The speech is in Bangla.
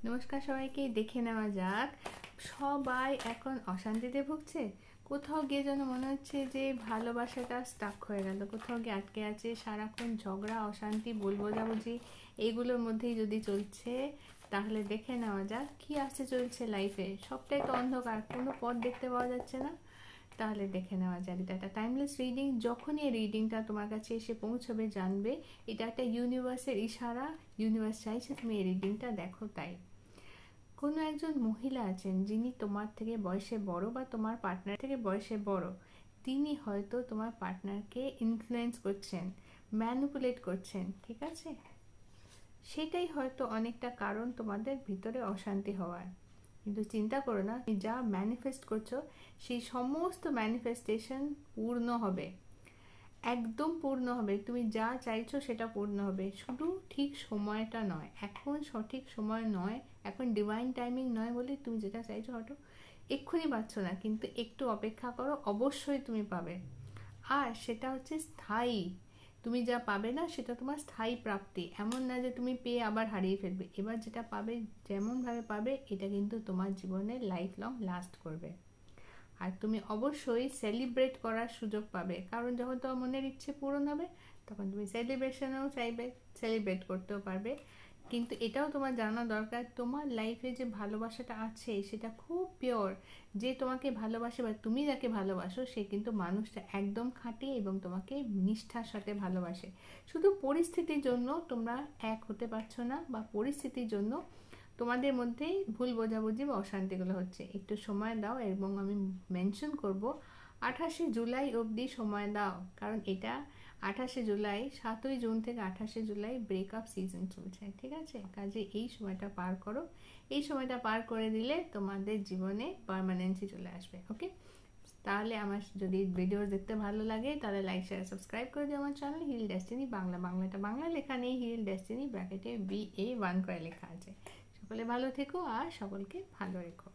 নমস্কার সবাইকে। দেখে নেওয়া যাক, সবাই এখন অশান্তিতে ভুগছে। কোথাও গিয়ে যেন মনে হচ্ছে যে ভালোবাসাটা স্টাক হয়ে গেল, কোথাও গিয়ে আটকে আছে। সারাক্ষণ ঝগড়া, অশান্তি, ভুল বোঝাবুঝি এইগুলোর মধ্যেই যদি চলছে, তাহলে দেখে নেওয়া যাক কি আসতে চলছে লাইফে। সবটাই তো অন্ধকার, কোনো পথ দেখতে পাওয়া যাচ্ছে না। তাহলে দেখে নেওয়া যাক। এটা একটা টাইমলেস রিডিং। যখনই এই রিডিংটা তোমার কাছে এসে পৌঁছবে, জানবে এটা একটা ইউনিভার্সের ইশারা। ইউনিভার্স চাইছে তুমি এই রিডিংটা দেখো। তাই কোনো একজন মহিলা আছেন যিনি তোমার থেকে বয়সে বড় বা তোমার পার্টনার থেকে বয়সে বড়। তিনি হয়তো তোমার পার্টনারকে ইনফ্লুয়েন্স করছেন, ম্যানিপুলেট করছেন, ঠিক আছে? সেটাই হয়তো অনেকটা কারণ তোমাদের ভিতরে অশান্তি হওয়ার। কিন্তু চিন্তা করো না, তুমি যা ম্যানিফেস্ট করছো সেই সমস্ত ম্যানিফেস্টেশন পূর্ণ হবে, একদম পূর্ণ হবে। তুমি যা চাইছো সেটা পূর্ণ হবে, শুধু ঠিক সময়টা নয়। এখন সঠিক সময় নয়, এখন ডিভাইন টাইমিং নয় বলে তুমি যেটা চাইছো হয়তো এক্ষুনি পাচ্ছ না, কিন্তু একটু অপেক্ষা করো, অবশ্যই তুমি পাবে। আর সেটা হচ্ছে স্থায়ী। তুমি যা পাবে না সেটা তোমার স্থায়ী প্রাপ্তি, এমন না যে তুমি পেয়ে আবার হারিয়ে ফেলবে। এবার যেটা পাবে, যেমনভাবে পাবে, এটা কিন্তু তোমার জীবনে লাইফ লং লাস্ট করবে। আর তুমি অবশ্যই সেলিব্রেট করার সুযোগ পাবে, কারণ যখন তোমার মনের ইচ্ছে পূরণ হবে তখন তুমি সেলিব্রেশনেও চাইবে, সেলিব্রেট করতেও পারবে। কিন্তু এটাও তোমার জানা দরকার, তোমার লাইফে যে ভালোবাসাটা আছে সেটা খুব পিওর। যে তোমাকে ভালোবাসে বা তুমি যাকে ভালোবাসো, সে কিন্তু মানুষটা একদম খাঁটি এবং তোমাকে নিষ্ঠার সাথে ভালোবাসে। শুধু পরিস্থিতির জন্য তোমরা এক হতে পারছো না, বা পরিস্থিতির জন্য তোমাদের মধ্যে ভুল বোঝাবুঝি বা অশান্তিগুলো হচ্ছে। একটু সময় দাও, এবং আমি মেনশন করব 28শে জুলাই অবধি সময় দাও, কারণ এটা 28শে জুলাই, 7ই জুন থেকে 28শে জুলাই ব্রেকআপ সিজন চলছে, ঠিক আছে? কাজে এই সময়টা পার করো। এই সময়টা পার করে দিলে তোমাদের জীবনে পার্মানেন্সি চলে আসবে। ওকে, তাহলে আমার যদি ভিডিও দেখতে ভালো লাগে তাহলে লাইক শেয়ার সাবস্ক্রাইব করে দিও আমার চ্যানেল হিল ডেস্টিনি বাংলা। বাংলাটা বাংলা লেখা নেই, হিল ডেস্টিনি ব্র্যাকেটে BA1 করে লেখা আছে। সকলে ভালো থেকো আর সকলকে ভালো রেখো।